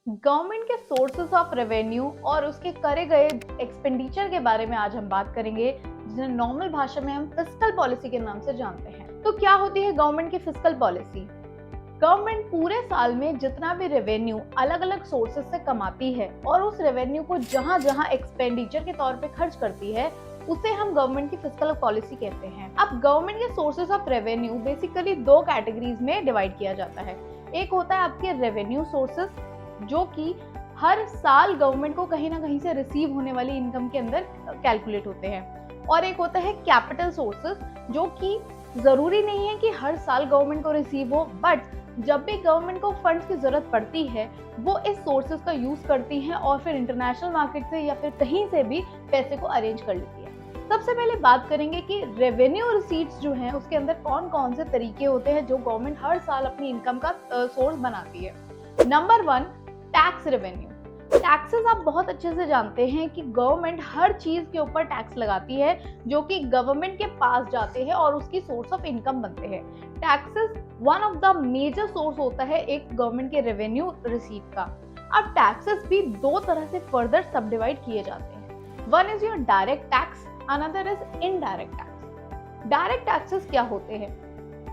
Government के sources of revenue और उसके करे गए एक्सपेंडिचर के बारे में आज हम बात करेंगे, जिसे नॉर्मल भाषा में हम फिस्कल पॉलिसी के नाम से जानते हैं। तो क्या होती है गवर्नमेंट की फिस्कल पॉलिसी? गवर्नमेंट पूरे साल में जितना भी रेवेन्यू अलग अलग सोर्सेस से कमाती है और उस रेवेन्यू को जहां जहां एक्सपेंडिचर के तौर पे खर्च करती है, उसे हम गवर्नमेंट की फिस्कल पॉलिसी कहते हैं। अब गवर्नमेंट के सोर्सेस ऑफ रेवेन्यू बेसिकली दो कैटेगरीज में डिवाइड किया जाता है। एक होता है आपके रेवेन्यू सोर्सेस, जो कि हर साल गवर्नमेंट को कहीं ना कहीं से रिसीव होने वाली इनकम के अंदर कैलकुलेट होते हैं, और एक होता है कैपिटल सोर्सेस, जो कि जरूरी नहीं है कि हर साल गवर्नमेंट को रिसीव हो, बट जब भी गवर्नमेंट को फंड्स की जरूरत पड़ती है वो इस सोर्सेज का यूज करती है और फिर इंटरनेशनल मार्केट से या फिर कहीं से भी पैसे को अरेंज कर लेती है। सबसे पहले बात करेंगे कि रेवेन्यू रिसीट्स जो हैं उसके अंदर कौन कौन से तरीके होते हैं जो गवर्नमेंट हर साल अपनी इनकम का सोर्स बनाती है। Number 1, tax revenue. टैक्सेस आप बहुत अच्छे से जानते हैं कि गवर्नमेंट हर चीज के ऊपर टैक्स लगाती है जो कि गवर्नमेंट के पास जाते हैं और उसकी सोर्स ऑफ इनकम बनते हैं। Taxes one of the major source होता है एक गवर्नमेंट के रेवेन्यू रिसीट का। अब टैक्सेस भी दो तरह से फर्दर सब डिवाइड किए जाते हैं। One is your direct tax, another is indirect tax. Direct taxes क्या होते हैं?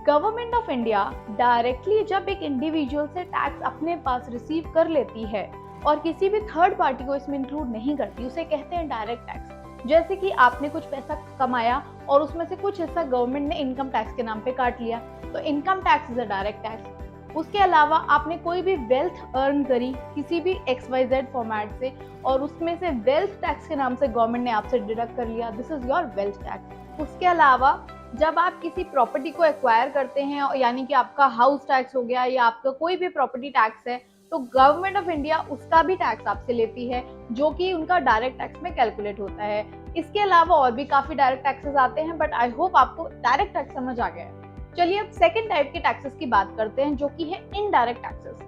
गवर्नमेंट ऑफ इंडिया डायरेक्टली जब एक इंडिविजुअल से टैक्स अपने पास रिसीव कर लेती है और किसी भी थर्ड पार्टी को इसमें इंक्लूड नहीं करती, उसे कहते हैं डायरेक्ट टैक्स। जैसे कि आपने कुछ पैसा कमाया और उसमें से कुछ हिस्सा गवर्नमेंट ने इनकम टैक्स के नाम पे काट लिया, तो income tax is a direct tax. उसके अलावा आपने कोई भी वेल्थ अर्न करी किसी भी XYZ फॉर्मेट से और उसमें से वेल्थ टैक्स के नाम से गवर्नमेंट ने आपसे डिडक्ट कर लिया, this is your wealth tax. उसके अलावा जब आप किसी प्रॉपर्टी को एक्वायर करते हैं, यानी कि आपका हाउस टैक्स हो गया या आपका कोई भी प्रॉपर्टी टैक्स है, तो गवर्नमेंट ऑफ इंडिया उसका भी टैक्स आपसे लेती है, जो कि उनका डायरेक्ट टैक्स में कैलकुलेट होता है। इसके अलावा और भी काफी डायरेक्ट टैक्सेस आते हैं, बट आई होप आपको डायरेक्ट टैक्स समझ आ गया है। चलिए अब सेकंड टाइप के टैक्सेस की बात करते हैं, जो कि है इनडायरेक्ट टैक्सेस।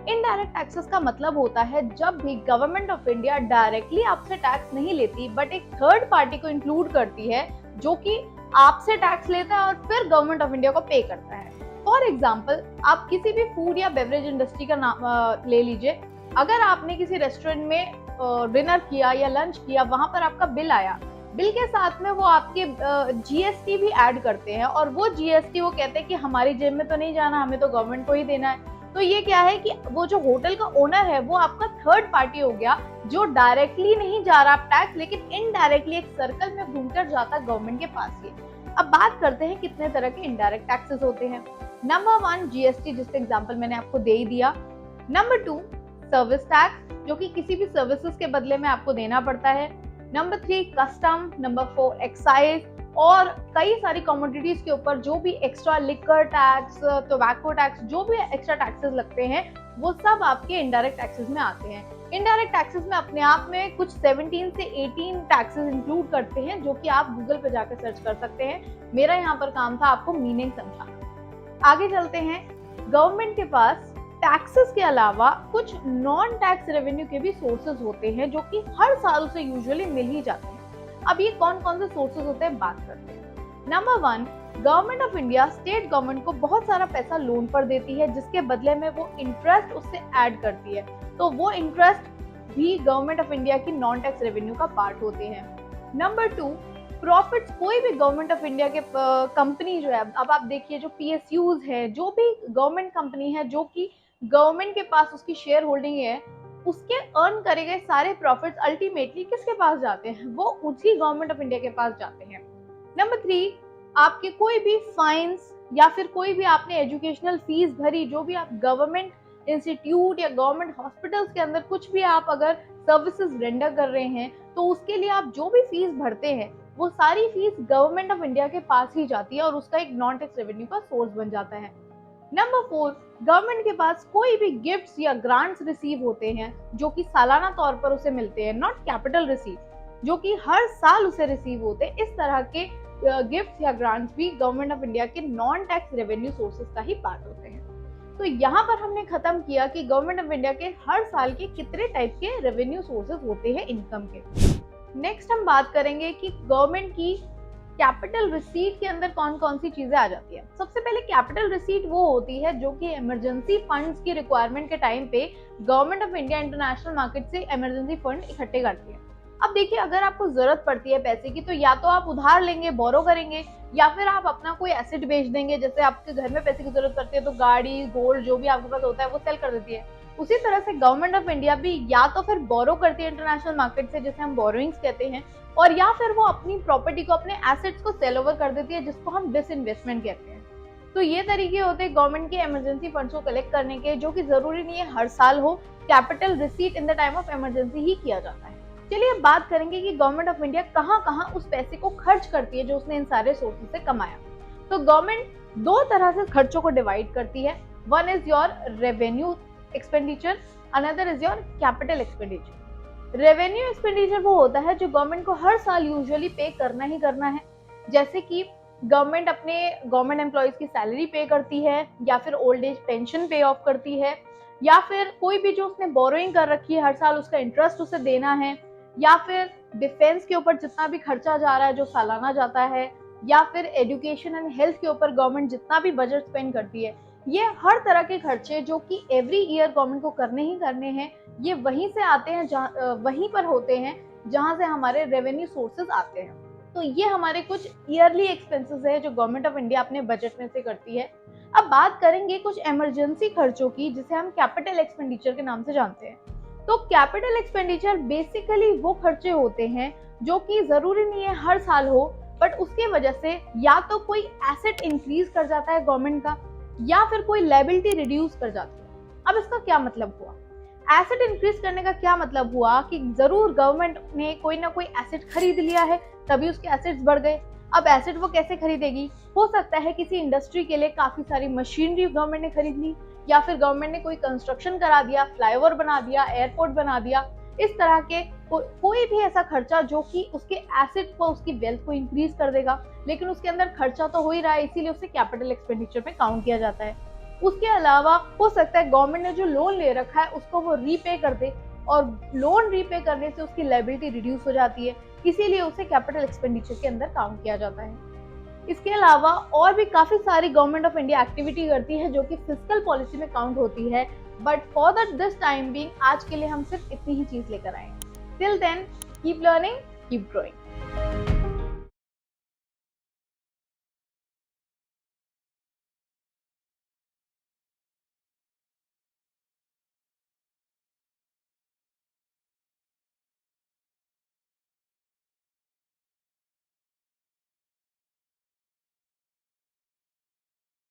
इनडायरेक्ट टैक्सेस का मतलब होता है जब भी गवर्नमेंट ऑफ इंडिया डायरेक्टली आपसे टैक्स नहीं लेती, बट एक थर्ड पार्टी को इंक्लूड करती है जो कि आपसे टैक्स लेता है और फिर गवर्नमेंट ऑफ इंडिया को पे करता है। फॉर एग्जाम्पल, आप किसी भी फूड या बेवरेज इंडस्ट्री का नाम ले लीजिए। अगर आपने किसी रेस्टोरेंट में डिनर किया या लंच किया, वहां पर आपका बिल आया, बिल के साथ में वो आपके GST भी ऐड करते हैं, और वो GST वो कहते हैं कि हमारी जेब में तो नहीं जाना, हमें तो गवर्नमेंट को ही देना है। तो ये क्या है कि वो जो होटल का ओनर है वो आपका थर्ड पार्टी हो गया, जो डायरेक्टली नहीं जा रहा टैक्स, लेकिन इनडायरेक्टली एक सर्कल में घूमकर जाता गवर्नमेंट के पास ही। अब बात करते हैं कितने तरह के इनडायरेक्ट टैक्सेस होते हैं। नंबर 1 GST, जिसका एग्जांपल मैंने आपको दे ही दिया। नंबर 2 सर्विस टैक्स, जो कि किसी भी सर्विसेज के बदले में आपको देना पड़ता है। Number 3 custom. नंबर 4 एक्साइज, और कई सारी कमोडिटीज के ऊपर जो भी extra liquor tax, tobacco tax, जो भी एक्स्ट्रा टैक्सेस लगते हैं वो सब आपके इनडायरेक्ट टैक्सेस में आते हैं। इनडायरेक्ट टैक्सेस में अपने आप में कुछ 17 से 18 टैक्सेस इंक्लूड करते हैं, जो कि आप गूगल पे जाकर सर्च कर सकते हैं। मेरा यहाँ पर काम था आपको मीनिंग समझाना। आगे चलते हैं। गवर्नमेंट के पास टैक्सेस के अलावा कुछ नॉन टैक्स रेवेन्यू के भी सोर्सेज होते हैं, जो कि हर साल उसे यूजुअली मिल ही जाते हैं। अब ये कौन कौन से सोर्सेज होते हैं बात करते हैं। Number 1, government of India state government को बहुत सारा पैसा लोन पर देती है, जिसके बदले में वो इंटरेस्ट उससे ऐड करती है, तो वो इंटरेस्ट भी गवर्नमेंट ऑफ इंडिया की नॉन टैक्स रेवेन्यू का पार्ट होते हैं। Number 2, profits. कोई भी गवर्नमेंट ऑफ इंडिया के कंपनी जो है, अब आप देखिए जो PSUs है, जो भी गवर्नमेंट कंपनी है जो कि गवर्नमेंट के पास उसकी शेयर होल्डिंग है, उसके अर्न करे गए सारे प्रॉफिट्स अल्टीमेटली किसके पास जाते हैं? वो उसी गवर्नमेंट ऑफ इंडिया के पास जाते हैं। नंबर 3, आपके कोई भी फाइन्स या फिर कोई भी आपने एजुकेशनल फीस भरी, जो भी आप गवर्नमेंट इंस्टीट्यूट या गवर्नमेंट हॉस्पिटल्स के अंदर कुछ भी आप अगर सर्विसेज रेंडर कर रहे हैं, तो उसके लिए आप जो भी फीस भरते हैं वो सारी फीस गवर्नमेंट ऑफ इंडिया के पास ही जाती है और उसका एक नॉन टैक्स रेवेन्यू का सोर्स बन जाता है। नंबर 4, गवर्नमेंट के पास कोई भी गिफ्ट्स या ग्रांट्स रिसीव होते हैं, जो कि सालाना तौर पर उसे मिलते हैं, नॉट कैपिटल रिसीव, जो कि हर साल उसे रिसीव होते हैं। इस तरह के गिफ्ट्स या ग्रांट्स भी गवर्नमेंट ऑफ इंडिया के नॉन टैक्स रेवेन्यू सोर्सेज का ही पार्ट होते हैं। तो यहाँ पर हमने खत्म किया कि गवर्नमेंट ऑफ इंडिया के हर साल के कितने टाइप के रेवेन्यू सोर्सेज होते हैं इनकम के। नेक्स्ट हम बात करेंगे कि गवर्नमेंट की कैपिटल रिसीट के अंदर कौन कौन सी चीजें आ जाती है। सबसे पहले कैपिटल रिसीट वो होती है जो कि इमरजेंसी फंड्स की रिक्वायरमेंट के टाइम पे government of India international market से इमरजेंसी फंड इकट्ठे करती है। अब देखिए, अगर आपको जरूरत पड़ती है पैसे की तो या तो आप उधार लेंगे, बोरो करेंगे, या फिर आप अपना कोई एसेट बेच देंगे। जैसे आपके घर में पैसे की जरूरत पड़ती है तो गाड़ी, गोल्ड, जो भी आपके पास होता है वो सेल कर देती है। उसी तरह से गवर्नमेंट ऑफ इंडिया भी या तो फिर बोरो करती है इंटरनेशनल मार्केट से, जिसे हम बोरोइंग्स कहते हैं, और या फिर वो अपनी प्रॉपर्टी को, अपने एसेट्स को सेल ओवर कर देती है, जिसको हम डिसइन्वेस्टमेंट कहते हैं। तो ये तरीके होते हैं गवर्नमेंट के इमरजेंसी फंड्स को कलेक्ट करने के, जो कि जरूरी नहीं है हर साल हो। Capital receipt in the time of emergency ही किया जाता है। चलिए अब बात करेंगे कि गवर्नमेंट ऑफ इंडिया कहाँ कहाँ उस पैसे को खर्च करती है जो उसने इन सारे सोर्सेज से कमाया। तो गवर्नमेंट दो तरह से खर्चों को डिवाइड करती है। One is your revenue expenditure, another is your capital expenditure. Revenue expenditure वो होता है जो गवर्नमेंट को हर साल यूजुअली पे करना ही करना है। जैसे कि गवर्नमेंट अपने गवर्नमेंट एम्प्लॉयज की सैलरी पे करती है, या फिर ओल्ड एज पेंशन पे ऑफ करती है, या फिर कोई भी जो उसने बोरोइंग कर रखी है हर साल उसका इंटरेस्ट उसे देना है, या फिर डिफेंस के ऊपर जितना भी खर्चा जा रहा है जो सालाना जाता है, या फिर एजुकेशन एंड हेल्थ के ऊपर गवर्नमेंट जितना भी बजट स्पेंड करती है। ये हर तरह के खर्चे जो कि एवरी ईयर गवर्नमेंट को करने ही करने हैं, ये वहीं से आते हैं, वहीं पर होते हैं जहां से हमारे रेवेन्यू सोर्सेज आते हैं। तो ये हमारे कुछ ईयरली एक्सपेंसेस है जो गवर्नमेंट ऑफ इंडिया अपने बजट में से करती है। अब बात करेंगे कुछ इमरजेंसी खर्चों की, जिसे हम कैपिटल एक्सपेंडिचर के नाम से जानते हैं। तो कैपिटल एक्सपेंडिचर बेसिकली वो खर्चे होते हैं जो कि जरूरी नहीं है हर साल हो, बट उसके वजह से या तो कोई एसेट इंक्रीज कर जाता है गवर्नमेंट का, या फिर कोई लायबिलिटी रिड्यूस कर जाती है। अब इसका क्या मतलब हुआ? एसेट इंक्रीज करने का क्या मतलब हुआ कि जरूर गवर्नमेंट ने कोई ना कोई एसेट खरीद लिया है, तभी उसके एसेट्स बढ़ गए। अब एसेट वो कैसे खरीदेगी? हो सकता है किसी इंडस्ट्री के लिए काफी सारी मशीनरी गवर्नमेंट ने खरीद ली, या फिर गवर्नमेंट ने कोई कंस्ट्रक्शन करा दिया, फ्लाईओवर बना दिया, एयरपोर्ट बना दिया। इस तरह के कोई भी ऐसा खर्चा जो कि उसके एसेट को, उसकी वेल्थ को इंक्रीज कर देगा, लेकिन उसके अंदर खर्चा तो हो ही रहा है, इसीलिए उसे कैपिटल एक्सपेंडिचर में काउंट किया जाता है। उसके अलावा हो सकता है गवर्नमेंट ने जो लोन ले रखा है उसको वो रीपे कर दे, और लोन रीपे करने से उसकी लायबिलिटी रिड्यूस हो जाती है, इसीलिए उसे कैपिटल एक्सपेंडिचर के अंदर काउंट किया जाता है। इसके अलावा और भी काफी सारी गवर्नमेंट ऑफ इंडिया एक्टिविटी करती है जो कि फिस्कल पॉलिसी में काउंट होती है, but for this time being आज के लिए हम सिर्फ इतनी ही चीज लेकर आए हैं। Till then keep learning, keep growing.